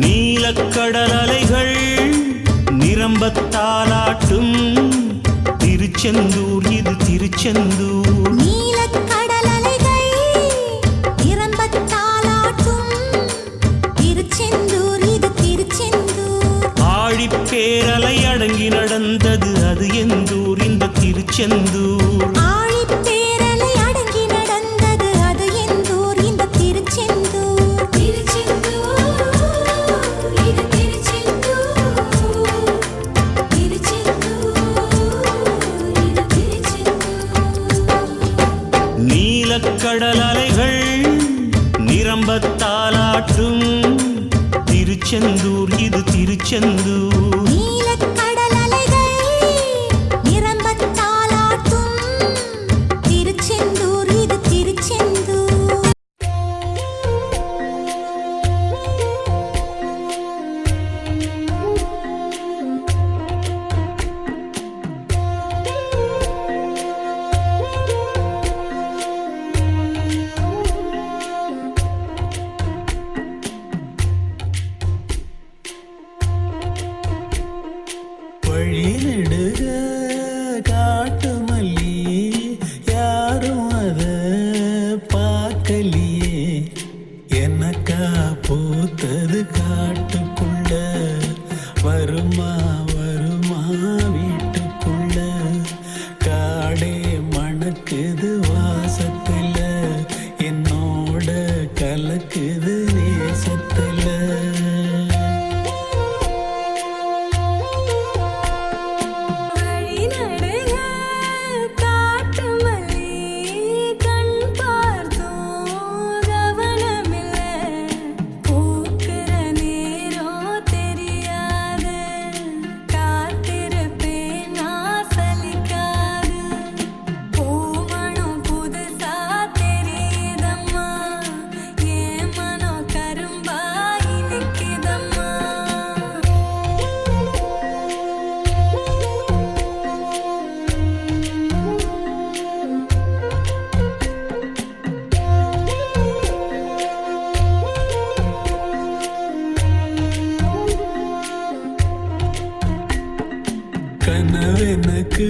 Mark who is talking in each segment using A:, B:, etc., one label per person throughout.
A: நீலக்கடல் அலைகள் நிரம்பத்தாலாட்டும் திருச்செந்தூர் இது திருச்செந்தூர்.
B: நீலக்கடல் அலைகள் நிரம்பத்தாலாட்டும் திருச்செந்தூர் இது திருச்செந்தூர்.
A: ஆழிப்பேரலை அடங்கி நடந்தது அது எந்தூர் இந்த திருச்செந்தூர்.
B: ஆழிப்பேரலை அடங்கி நடந்தது அது எந்தூர் இந்த திருச்செந்தூர்.
A: நீலக்கடல் அலைகள் நிரம்பத்தாலாட்டும் திருச்செந்தூர் இது திருச்செந்தூர்.
B: நீலக்கடல் அலைகள் நிரம்பத்தாலாட்டும் திருச்செந்தூர் இது திருச்செந்தூர்.
C: வழி நெடுக வருமா வருமா வீட்டுக்குள்ள காடே மணக்குது வாசத்துல என்னோட கலக்குது நேசத்துல
B: வழி நடுக காட்டு மல்லி கண் பார்த்தோம் கவனமில்ல பூக்கிற நேரம் தெரியாது காத்திருப்பேன் நான் சலிக்காது பூமணம் புதுசா தெரியுதம்மா என் மனம் கரும்பாகி நிற்கிதம்மா
C: கனவெனக்கு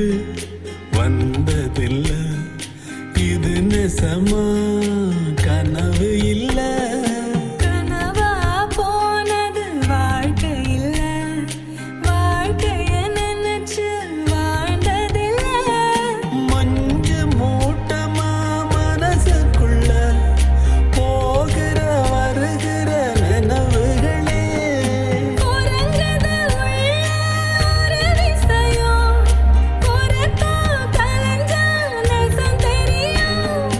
C: வந்ததில்ல இது நெசமா கனவு இல்ல
B: கனவா போனது வாழ்க்கை இல்ல வாழ்க்கைய நினைச்சு வாழ்ந்ததில்ல
C: மஞ்சு மூட்டமா மனசுக்குள்ள போகிற வருகிற நினைவுகளே
B: உறங்குது உள்ள ஒரு விஷயம் உறக்கா கலைஞ்சா நேசம் தெரியும்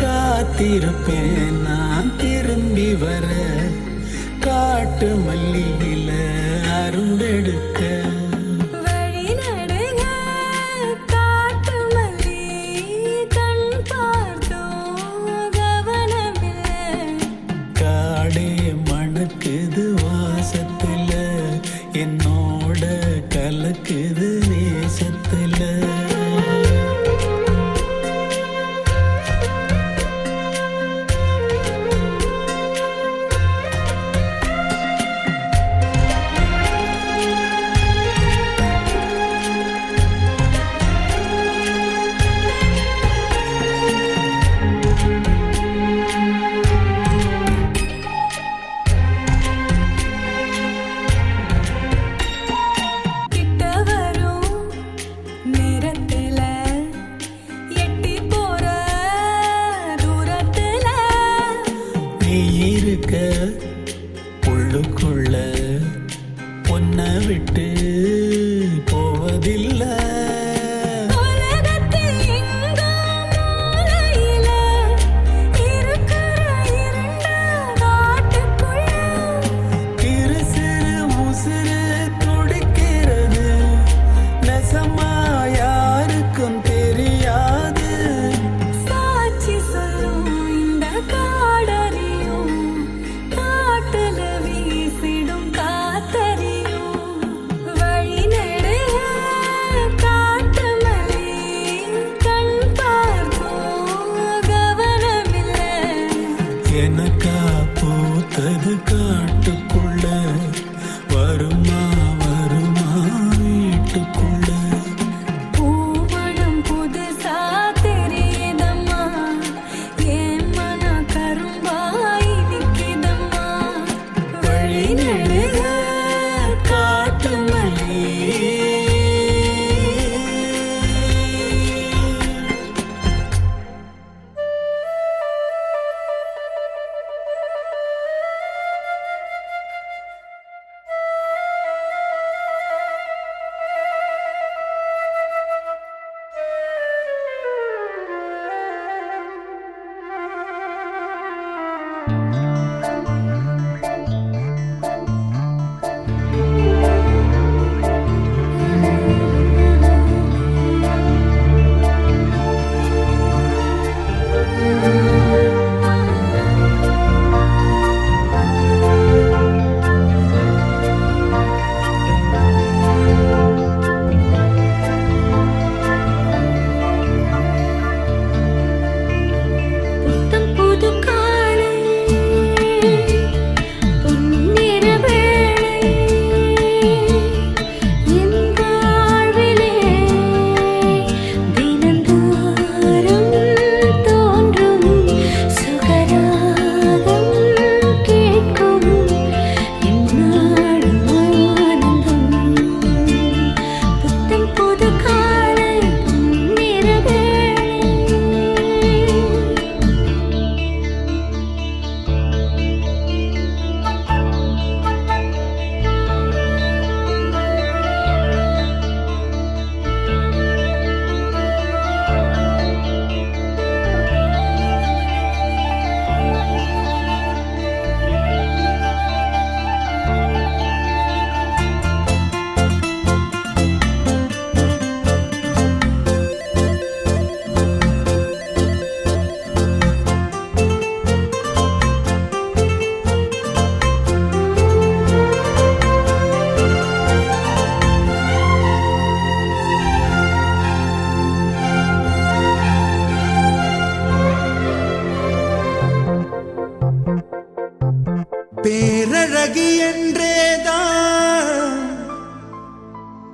C: காத்திருப்பேன் நான் திரும்பி வர காட்டு மல்லியில அரும்பெடுக்க
B: வழி நடுக காட்டு மல்லி கண் பார்த்தோம் கவனமில்ல
C: காடே மணக்குது வாசத்துல என்னோட கலக்குது நேசத்துல
B: கிட்ட வரும் நேரத்துல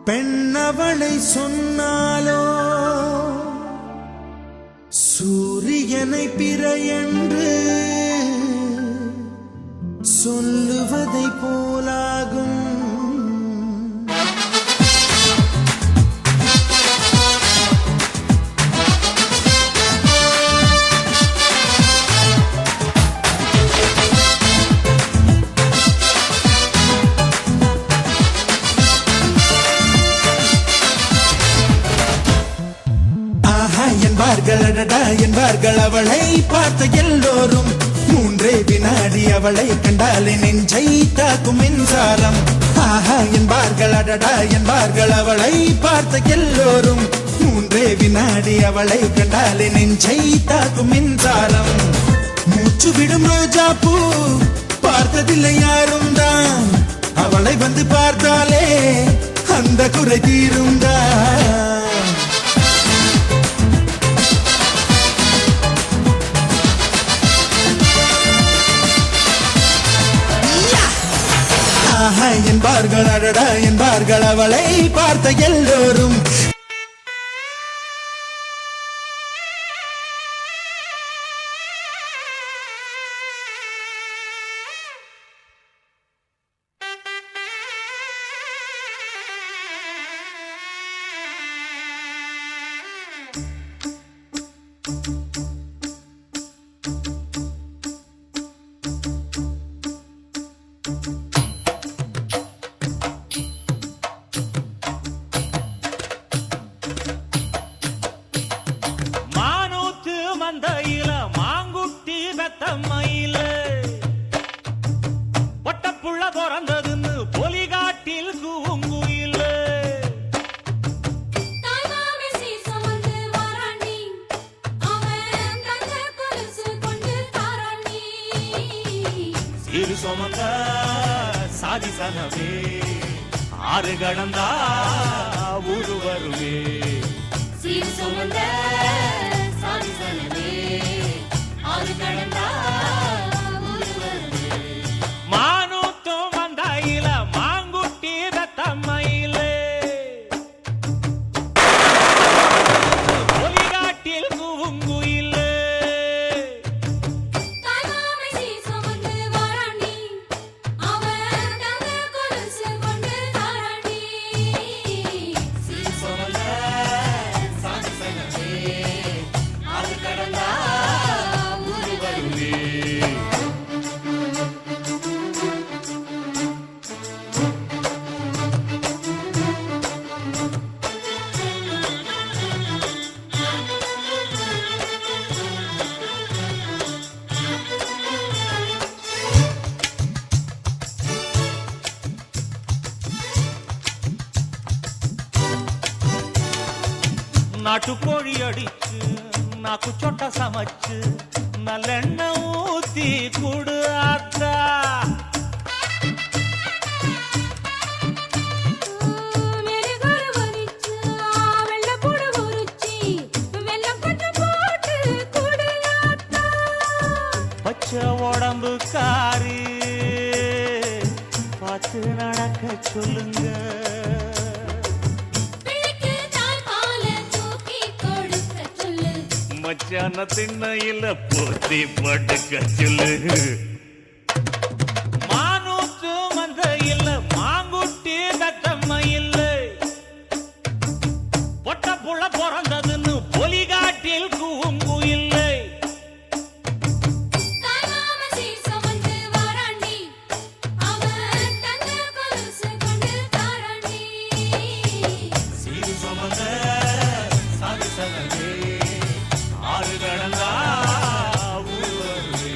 C: பெண்ணவளை சொன்னாலோ சூரியனை பிற என்று சொல்லுவதை போலாகும். என்பார்கள் அவளை பார்த்த எல்லோரும். மூன்றே வினாடி அவளை கண்டாலே நெஞ்சை தாக்கும் மின்சாரம். ஆஹா என்பார்கள் அடடா என்பார்கள் அவளை பார்த்த எல்லோரும். மூன்றே வினாடி அவளை கண்டாலே நெஞ்சை தாக்கும் மின்சாரம். மூச்சு விடும் ரோஜா பூ பார்த்ததில்லை யாரும் தான். அவளை வந்து பார்த்தாலே அந்த குறை தீரும் தான். என்பார்கள் அடடா என்பார்கள் அவளை பார்த்த எல்லோரும்.
A: மந்தையில மாங்குட்டி பெத்தம்மையில பொட்டப்புள்ள பிறந்ததுன்னு பொலிகாட்டில் கூங்குயில. சீரு சுமந்த சாதி சனவே ஆறு கடந்தா ஊரு வருவே.
B: சீர் சுமந்த சாதி சனவே ஆறு கடந்தா ஊரு வருவே.
A: மானூத்தும் மந்தையில மாங்குட்டி பெத்தம்மையில பொலிகாட்டில் கூங்குயில. நாட்டுக்கோழி அடிச்சு நாக்கு சொட்ட சமைச்சு நல்லெண்ணெய் ஊத்தி குடு ஆத்தா. பச்சை உடம்பு காரி பார்த்து நடக்க சொல்லுங்க. மச்சான திண்ணையில போத்தி படுக்க சொல்லு. மானூத்து மந்தையில மாங்குட்டி பெத்தம்மையில பொட்ட புள்ள பிறந்ததுன்னு பொலிகாட்டில் கூங்குயில்லை. சீரு சுமந்த சாதி சனவே ஆறு கடந்தா ஊரு வருவே.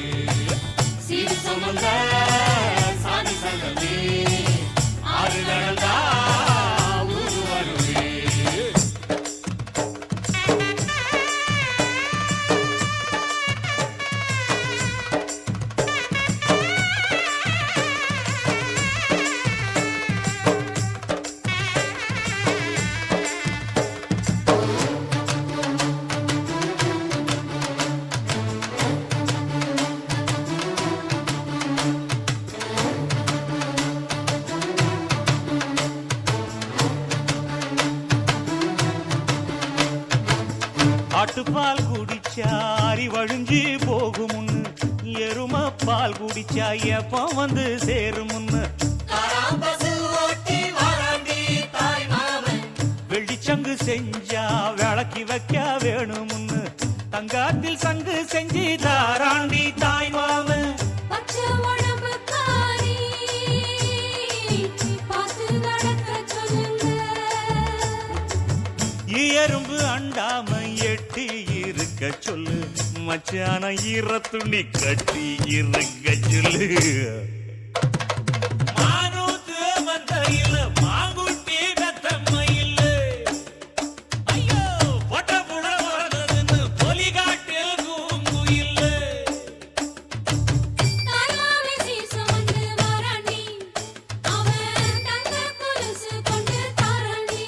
A: ஆட்டுப்பால் குடிச்சா அறிவழிஞ்சு போகுமுன்னு, எரும பால் குடிச்சா எப்ப வந்து சேருமுன்னு, வெள்ளிச்சங்கு செஞ்சா விளக்கி வைக்க வேணுமுன்னு, தங்காத்தில் சங்கு செஞ்சு தாராண்டி தாய் மாமன்.
B: பச்சை உடம்புக்காரி, பார்த்து நடக்க சொல்லுங்க.
A: எறும்பு அண்டாம எட்டி இருக்க சொல்லு, மச்சான ஈர துணி கட்டி இருக்க சொல்லு. மானூத்து மந்தையில மாங்குட்டி தத்தம்மையில, ஐயோ பொட்ட புட வரதுன்னு பொலிகாட்டில் கூங்குயில்ல.
B: தாய்மாமே சீர் சுமந்து வராண்டி, அவன் தங்க கொலுசு கொண்டு தாராண்டி.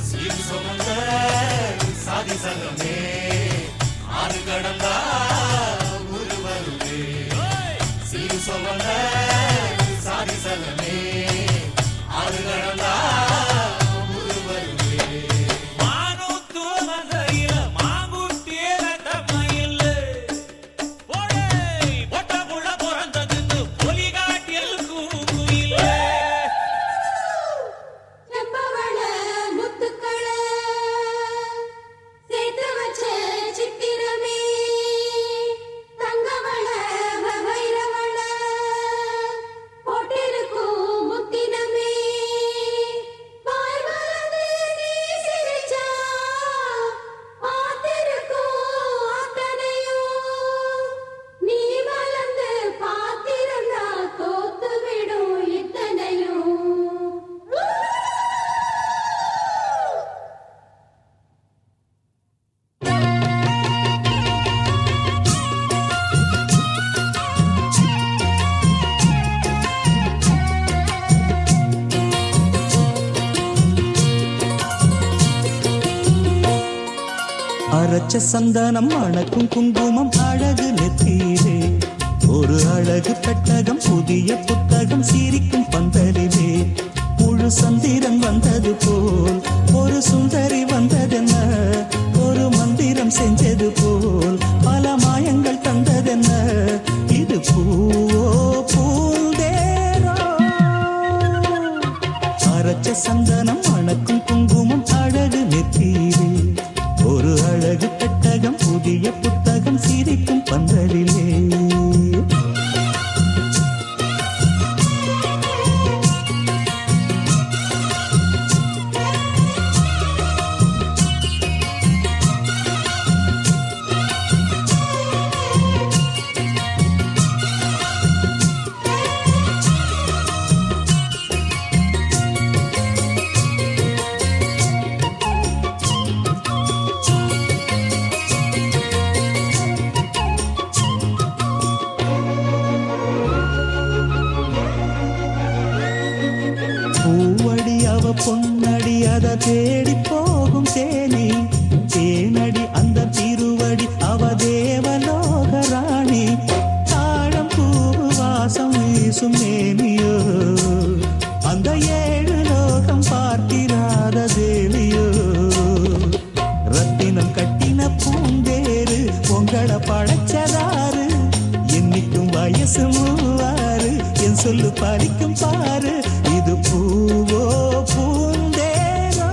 A: சீர் சுமந்த சாதி சங்கமே, ஆறு கடந்தா ஊரு வருவே. சீர் சுமந்த சாதி சங்கமே, ஆறு கடந்தா ஊரு வருவே. மானூத்து மந்தையில மாங்குட்டி தத்தம்மையில, போடே பொட்ட புள்ள பிறந்ததுன்னு பொலிகாட்டில் கூங்குயில்ல.
B: செம்பவள முத்துக்கள சேர்த்து வச்ச சித்திரமே, தங்கவள வைரவள போட்டிருக்கும் முத்தினமே. வாய் மலர்ந்து நீ சிரிச்சா பார்த்திருக்கும் அத்தனையும், நீ மலர்ந்து பார்த்திருந்தா தோத்து விடும் இத்தனையும்.
C: அரைச்ச சந்தனம் அணக்கும் குங்குமம் அழகு நெத்தீரே, ஒரு அழகு பெட்டகம் புதிய புத்தகம் சிரிக்கும் பந்தலிலே, முழு சந்திரன் வந்தது போல் ஒரு சுந்தரி வந்ததென்ன, ஒரு மந்திரம் செஞ்சது போல் பல மாயங்கள் தந்ததென்ன, இது பூவோ பூந்தேரோ. அரைச்ச சந்தனம் அணக்கும் குங்குமம் அழகு நெத்தீரே, ஒரு அழகு பெட்டகம் புதிய புத்தகம் சிரிக்கும் பந்தலிலே. பூவடி அவ பொன்னடி அத தேடி போகும் தேனி, தேனடி அந்த திருவடி அவ தேவலோக ராணி, தாழம் பூ வாசம் வீசும் மேனியோ, அந்த ஏழு லோகம் பார்த்திராத தேவியோ. ரத்தினம் கட்டின பூந்தேரு உங்களை படைச்சதாரு, என்னைக்கும் வயசு மூவாறு என் சொல்லு பறிக்கும் பாரு, இது பூவோ பூந்தேரோ.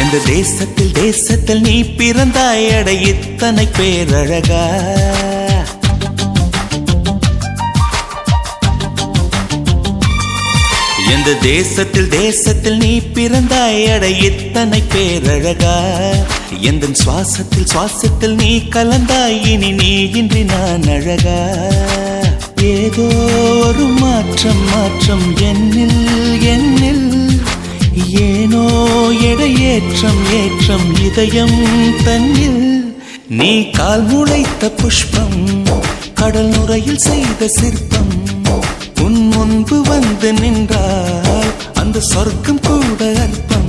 D: இந்த தேசத்தில் நீ பிறந்தாய், அட இத்தனை பேரழகா. இந்த தேசத்தில் நீ பிறந்தாய், அட இத்தனை பேரழகா. எந்த சுவாசத்தில் நீ கலந்தாய், இனி நீ இன்றி நான் அழகா. ஏதோ ஒரு மாற்றம் மாற்றம் மாற்றம் என்னில் என்னில் ஏனோ எடையேற்றம் ஏற்றம் இதயம் தன்னில் நீ கால் முளைத்த புஷ்பம் கடல் நுரையில் செய்த சிற்பம் உன் முன்பு வந்து நின்றால் அந்த சொர்க்கம் கூட அற்பம்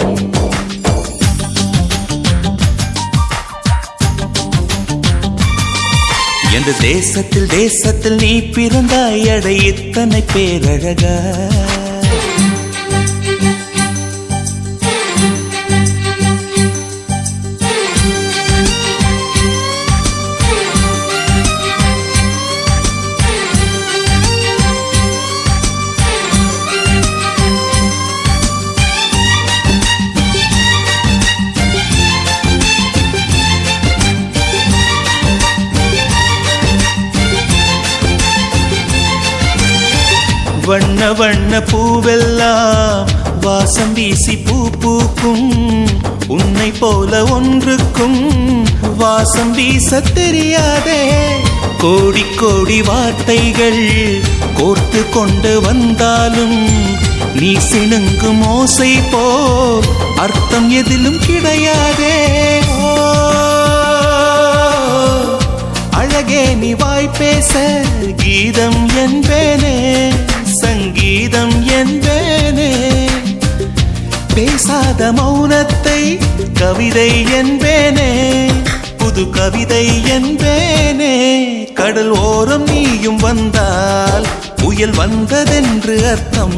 D: எந்த தேசத்தில் தேசத்தில் நீ பிறந்தாய் அட இத்தனை பேரழகா வண்ண வண்ண பூவெல்லாம் வாசம் வீசி பூ பூக்கும் உன்னை போல ஒன்றுக்கும் வாசம் வீச தெரியாதே கோடி கோடி வார்த்தைகள் கோர்த்து கொண்டு வந்தாலும் நீ சிணுங்கும் ஓசை போல் அர்த்தம் எதிலும் கிடையாதே அழகே நீ வாய் பேச கீதம் என்பேனே சங்கீதம் என்பேனே பேசாத மௌனத்தை கவிதை என்பேனே புது கவிதை என்பேனே கடல் ஓரம் நீயும் வந்தால் புயல் வந்ததென்று அர்த்தம்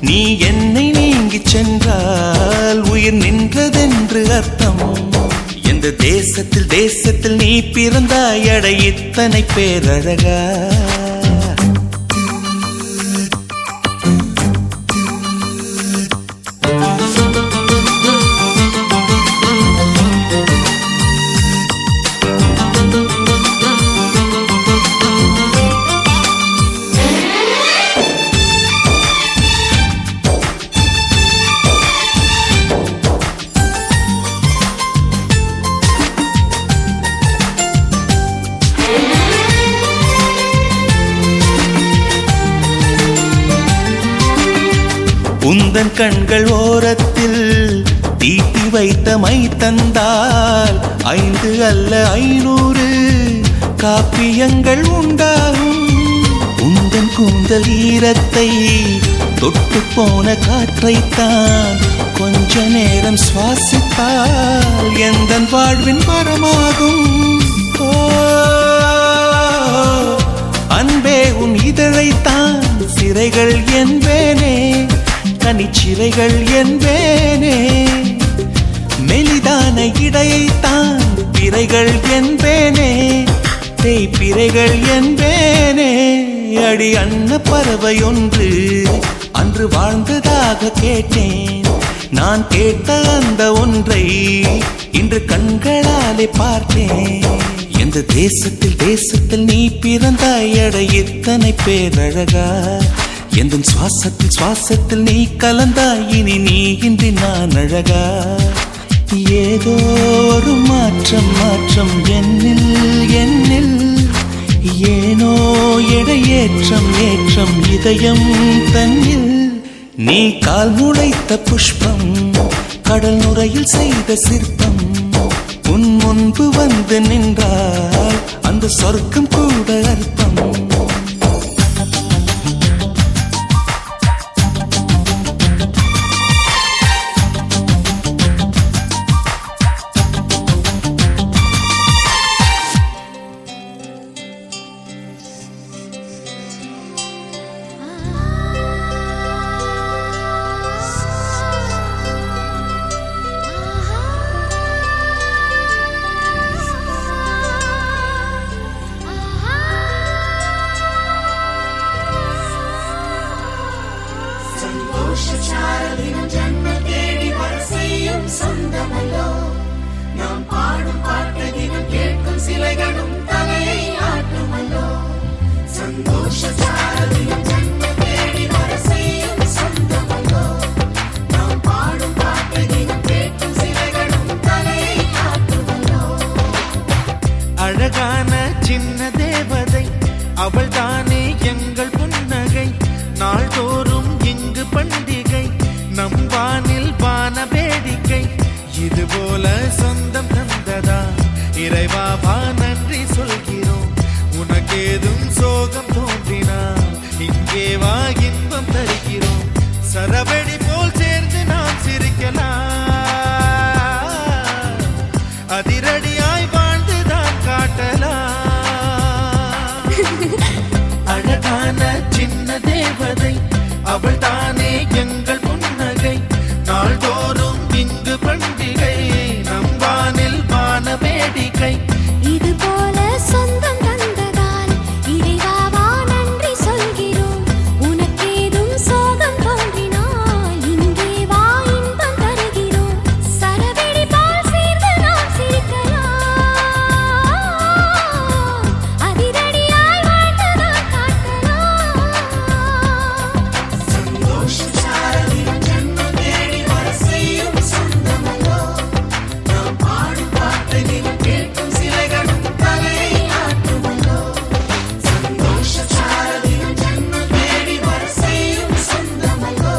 D: நீ என்னை நீங்கிச் சென்றால் உயிர் நின்றதென்று அர்த்தம் எந்த தேசத்தில் தேசத்தில் நீ பிறந்தாய் அட இத்தனை பேரழகா உந்தன் கண்கள் ஓரத்தில் தீட்டி வைத்த மை தந்தால் 5 அல்ல 500 காப்பியங்கள் உண்டாகும் உந்தன் கூந்தல் ஈரத்தை தொட்டு போன காற்றைத்தான் கொஞ்ச நேரம் சுவாசித்தால் எந்தன் வாழ்வின் மரமாகும் அன்பே உன் இதழைத்தான் சிறைகள் என்பேனே தனிச்சிறைகள் என்பேனே மெலிதான இடையைத்தான் பிறைகள் என்பேனே தேய்பிறைகள் என்பேனே அடி அன்ன பறவை ஒன்று அன்று வாழ்ந்ததாக கேட்டேன் நான் கேட்ட அந்த ஒன்றை இன்று கண்களாலே பார்த்தேன் எந்த தேசத்தில் தேசத்தில் நீ பிறந்தாய் அட இத்தனை பேரழகா எந்த சுவாசத்தில் சுவாசத்தில் நீ கலந்தாய் இனி நீ இன்றி நான் அழகா ஏதோ ஒரு மாற்றம் மாற்றம் என்னில் என்னில் ஏனோ எடையேற்றம் ஏற்றம் இதயம் தன்னில் நீ கால் முளைத்த புஷ்பம் கடல் நுரையில் செய்த சிற்பம் உன் முன்பு வந்து நின்றால் அந்த சொர்க்கம் கூட அற்பம்
E: அழகான சின்ன தேவதை அவள் தானே எங்கள் புன்னகை
D: நாள்தோறும் இங்கு பண்டிகை நம் வானில் வான வேடிக்கை இதுபோல சொந்தம் தந்ததா இறைவா வா நன்றி சொல்கிறோம் உனக்கேதும் சோகம் தோன்றினால் இங்கே வா இன்பம் தருகிறோம் சரவெடி போல் சேர்ந்து நாம் சிரிக்கலாம் அதிரடியாய் வாழ்ந்துதான் காட்டலாம் அழகான சின்ன தேவதை அவள் தானே எங்கள் புன்னகை நாள்தோறும் இங்கு பண்டிகை நம் வானில் வான வேடிக்கை
B: இது போல சொந்தம் தந்ததால் இறைவாவா நன்றி சொல்கிறோம் உனக்கேதும் சோகம் தோன்றினால் இங்கே வா இன்பம் தருகிறோம் சரவெடி போல் சேர்ந்து நாம் சிரிக்கலாம் அதிரடியாய் வாழ்ந்துதான் காட்டலாம்
A: சந்தோஷம் சாரதினம் ஜன்மம் தேடி வர செய்யும் சொந்தமல்லோ நாம் பாடும் பாட்டை தினம் கேட்கும் சிலைகளும் தலையை ஆட்டுமல்லோ சந்தோஷம் சாரதினம் ஜன்மம் தேடி வர செய்யும் சொந்தமல்லோ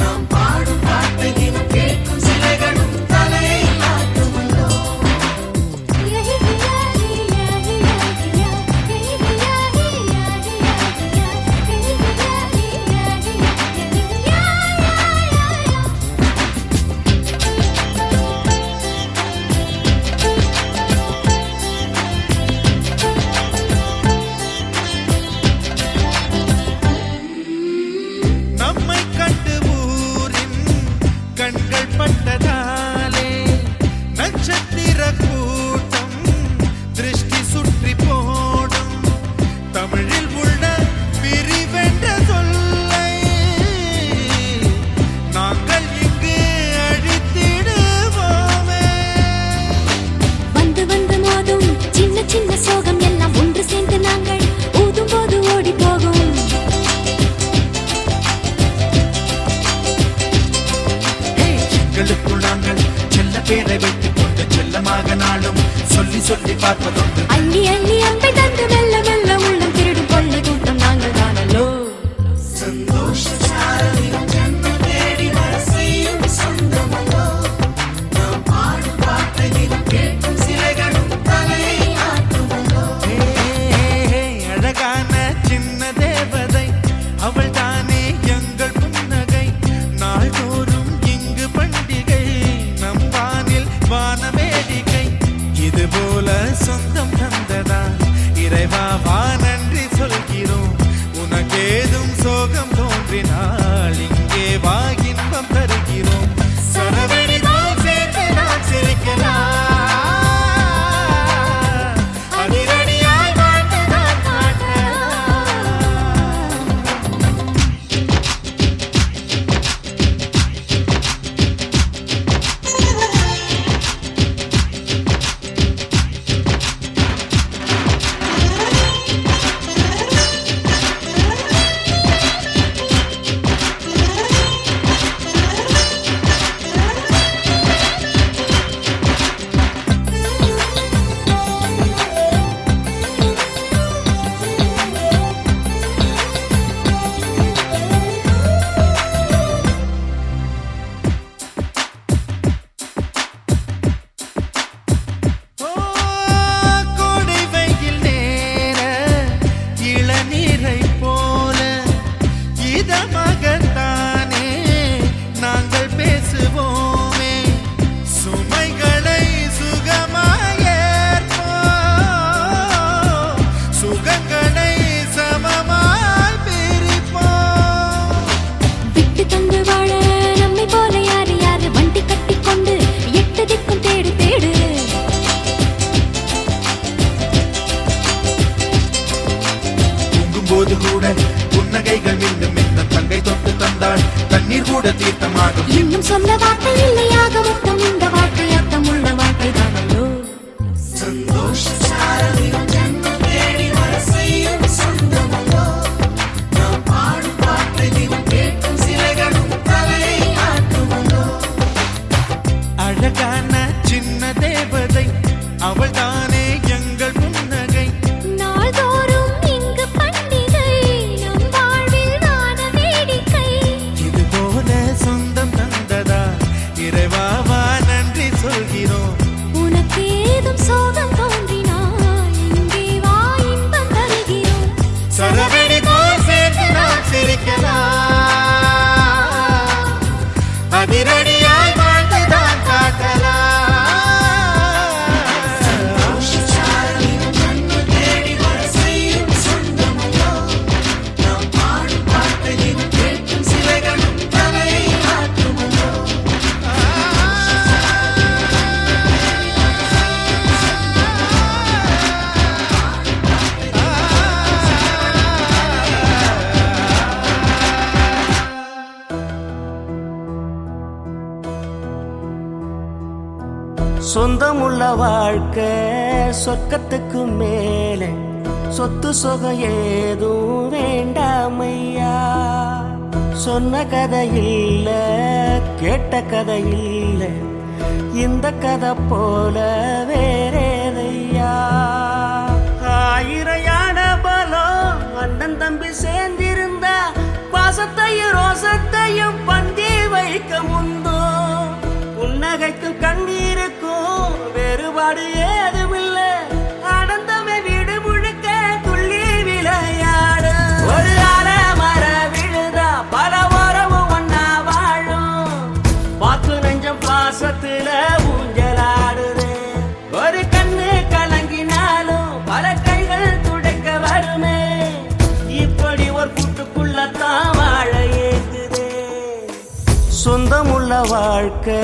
A: நாம் பாடும் பாட்டை தினம் கேட்கும் சிலைகளும் தலையை ஆட்டுமல்லோ
D: நம்மை கண்டு ஊரின் கண்கள் பட்டதாலே நட்சத்திர கூட்டம் திருஷ்டி சுற்றி போடும் தமிழில் உள்ள பிரிவென்ற சொல்லை நாங்கள் இங்கு அழித்திடுவோமே
B: வந்து வந்து மோதும் சின்ன சின்ன சோகம் எல்லாம் ஒன்று சேர்ந்து நாங்கள் ஊதும் போது ஓடி போகும்
D: எங்களுக்குள் நாங்கள் செல்ல பேரை வைத்துக் கொண்டு செல்லமாக நாளும் சொல்லி சொல்லி பார்ப்பதுண்டு
B: அள்ளி அள்ளி அம்பை தந்து மெல்ல மெல்ல உள்ளம் திருடும் கொள்ளை கூட்டம் நாங்கள் தானல்லோ
A: சந்தோஷம் சாரதினம் ஜன்மம் தேடி வர செய்யும் சொந்தமல்லோ நாம் பாடும் பாட்டை தினம் கேட்கும் சிலைகளும் தலையை ஆட்டுமல்லோ
D: அழகான சின்ன தேவதை அவள் தானே எங்கள் புன்னகை நாள்தோறும் இங்கு பண்டிகை நம் வானில் வான வேடிக்கை இது போல சொந்தம் தந்ததா இறைவா வா நன்றி சொல்கிறோம் உனக்கேதும் சோகம் தோன்றினால் இங்கே வா இன்பம் தருகிறோம் சரவெடி போல் சேர்த்து நாம் சிரிக்கலாம் அதிரடியாய் வாழ்ந்துதான் காட்டலாம் கோடை வெயில் நேர இளநீரை போல இதமாகத்தானே நாங்கள் பேசுவோமே சுமைகளை சுகமாயேற்போம் சுகங்களை சமமாய் பிரிப்போம்
B: விட்டு தந்து வாழ நம்மை போல யாரு யாரு வண்டி கட்டி கொண்டு எட்டு திக்கும் தேடு தேடு
D: தூங்கும்போது கூட புன்னகைகள் மீண்டும் இந்த தங்கை தொட்டு தந்தாள் தண்ணீர் கூட தீர்த்தமாகும்
B: இன்னும் சொல்ல வார்த்தை இல்லையாக மொத்தம் இந்த வாழ்க்கை அர்த்தம் உள்ள வாழ்க்கை தானல்லோ
A: சந்தோஷம் சாரதினம் ஜன்மம் தேடி வர செய்யும் சொந்தமல்லோ நாம் பாடும் பாட்டை தினம் கேட்கும் சிலைகளும் தலையை ஆட்டுமல்லோ
D: அழகான சின்ன தேவதை அவள் தானே எங்கள் புன்னகை
B: நாள்தோறும் இங்கு பண்டிகை நம் வாழ்வில் வானவே
A: சிரிக்கலாம், அதிரடியாய் வாழ்ந்துதான் காட்டலாம். சந்தோஷச்சாரலின் கண்ணு தேடி வர செய்யும் சொந்தமல்லோ, நாம் பாடும் பாட்டையும் கேட்கும் சிலைகளும் தலையை ஆட்டுமல்லோ.
E: சொந்தமுள்ள வாழ்க்கை சொர்க்கத்துக்கு மேலே, சொத்து சொகம் ஏதும் வேண்டாமையா. சொன்ன கதை இல்ல, கேட்ட கதை இல்ல, இந்த கதை போல வேறேதையா. ஆயிரையான பலம் அண்ணன் தம்பி சேர்ந்திருந்தா, பாசத்தையும் ரோசத்தையும் பந்தி வைக்க முந்தோ. புன்னகைக்கும் கண்ணீருக்கும் வேறுபாடு ஏதுமில்ல, ஆனந்தமே வீடு முழுக்க துள்ளி விளையாடு. ஒரு மர விழுதா பல உறவும் ஒன்னா வாழும், வாக்கு நெஞ்சம் பாசத்துல ஊஞ்சலாடுது. ஒரு கண்ணு கலங்கினாலும் பல கைகள் துடைக்க வருமே, இப்படி ஒரு கூட்டுக்குள்ளத்தான் வாழ ஏங்குதே. சொந்தமுள்ள வாழ்க்கை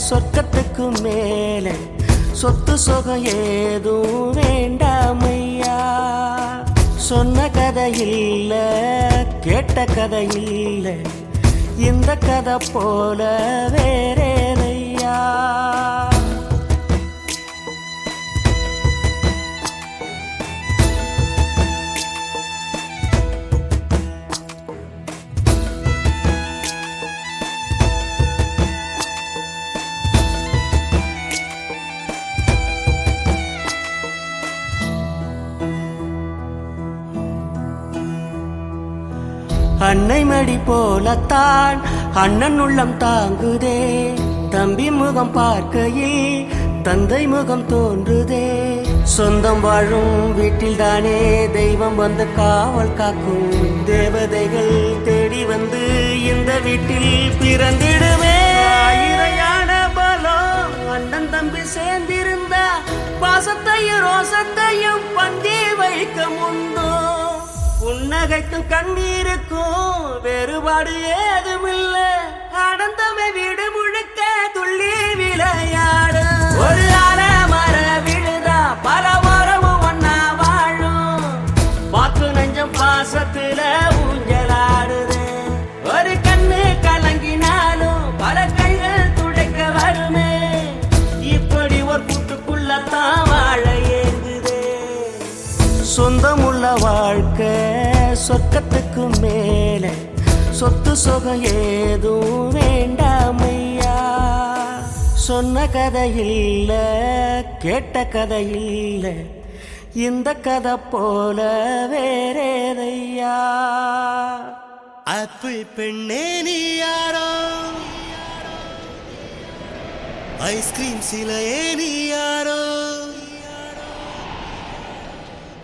E: சொர்க்கத்துக்கு மேலே, சொத்து சொகம் ஏதும் வேண்டாமையா. சொன்ன கதை இல்ல, கேட்ட கதை இல்ல, இந்த கதை போல வேறேதையா. அன்னை மடி போலத்தான் அண்ணன் உள்ளம் தாங்குதே, தம்பி முகம் பார்க்கையில் தந்தை முகம் தோன்றுதே. சொந்தம் வாழும் வீட்டில் தானே தெய்வம் வந்து காவல் காக்கும், தேவதைகள் தேடி வந்து இந்த வீட்டில் பிறந்திடுமே. ஆயிரையான பலம் அண்ணன் தம்பி சேர்ந்திருந்தா, பாசத்தையும் ரோசத்தையும் பந்தி வைக்க முந்தோ. புன்னகைக்கும் கண்ணீருக்கும் வேறுபாடு ஏதுமில்ல, ஆனந்தமே வீடு முழுக்க துள்ளி விளையாடு. ஒரு மர விழுதா பல உறவும் ஒன்னா வாழும், வாக்கு நெஞ்சம் பாசத்துல ஊஞ்சலாடுது. ஒரு கண்ணு கலங்கினாலும் பல கைகள் துடைக்க வருமே, இப்படி ஒரு கூட்டுக்குள்ளத்தான் வாழ ஏங்குதே. சொந்தமுள்ள வாழ்க்கை சொர்க்கத்துக்கு மேலே, சொத்து சொகம் ஏதும் வேண்டாமையா. சொன்ன கதை இல்ல, கேட்ட கதை இல்ல, இந்த கதை போல வேறேதையா.
C: ஆப்பிள் பெண்ணே நீ யாரோ, ஐஸ்கிரீம் சிலையே நீ யாரோ,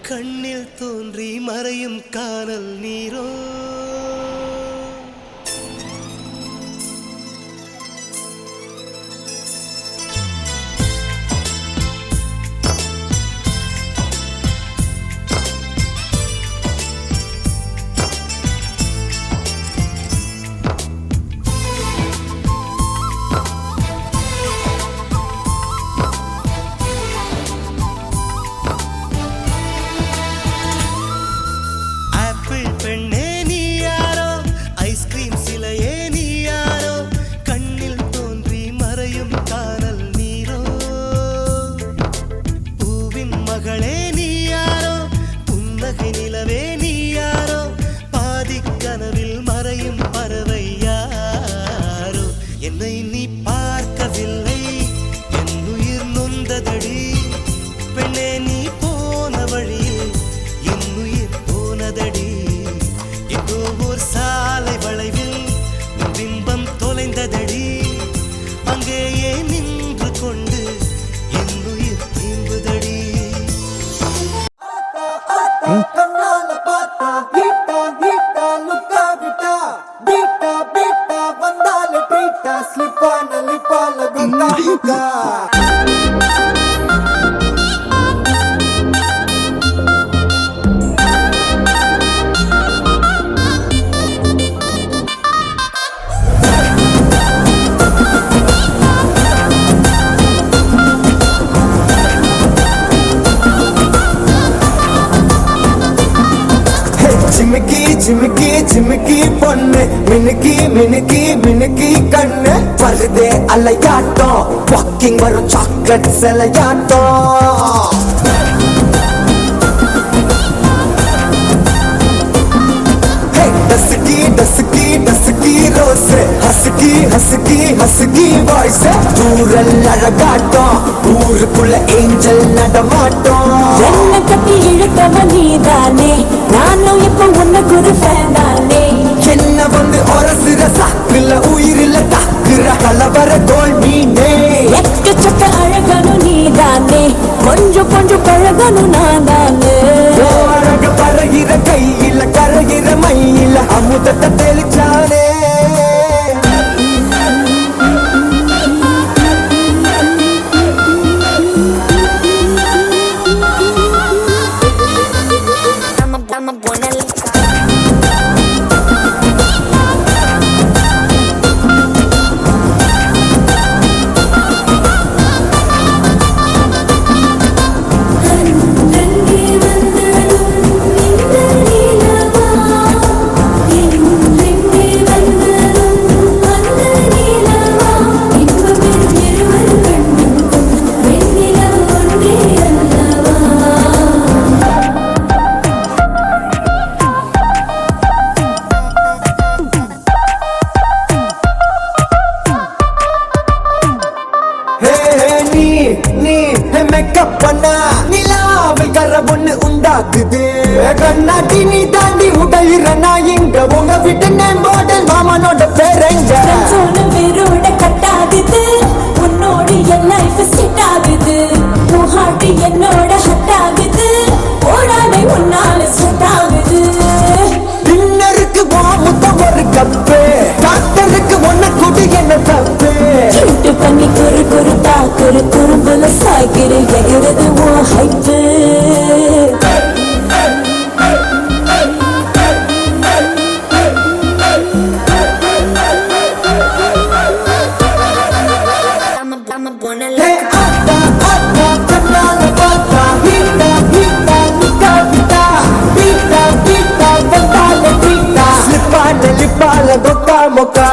C: கண்ணில் தோன்றி மறையும் காணல் நீரோ. பெண்ணே நீ யாரோ,
F: Monica. चिमकी चिमकी चिमकी பொண்ணு மினுக்கி மினுக்கி மினுக்கி கண்ணு வருதே அலையாட்டம் வாக்கிங் வரும் சாக்லேட் சிலையாட்டம் dusky dusky dusky rose husky husky husky voice தூரல் அழகாட்டம் ஊருக்குள்ள ஏஞ்சல் நடமாட்டம்
B: என்ன கட்டி இழுத்தவ நீதானே நானும் இப்ப உன்ன குரு ஃபேனானே
F: என்ன வந்து ஒரசுற சாக்குல உயிரில தாக்குற கலவர கோல் நீனே
B: எக்கச்சக்க அழகனும் நீதானே கொஞ்சம் கொஞ்சம் பழகனும் நானே
F: அழக பறகிற கையில கரகிற மயில அமுதத்தை தெளிச்சானே மேக்கப் பண்ணா நிலாவில் கர ஒண்ணு உண்டாக்குது கண்ணாடி நீ தாண்டி உடையிறனா இங்க உங்க விட்டு மாடல் மாமனோட பேரங்க
B: வேரோட கட்டாகுது உன்னோடு என் லைஃப் செட் ஆகுது உன் ஹார்ட் என்னோட ஹட் ஆகுது ஓடாடை உன்னால செட் ஆகுது
F: டின்னருக்கு முத்த ஒரு கப்பு டாக்டருக்கு ஒன்ன குடி என்ன தப்பு
B: கியூட் பண்ணி குறு குறு தாக்குறு குறும்புல சாய்கிற எகிறது உன் ஹைப்பு
F: Moka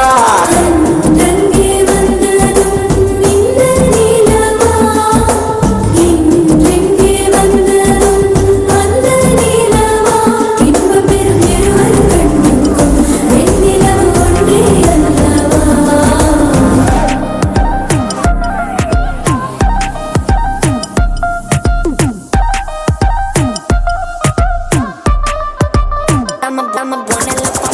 F: I'm a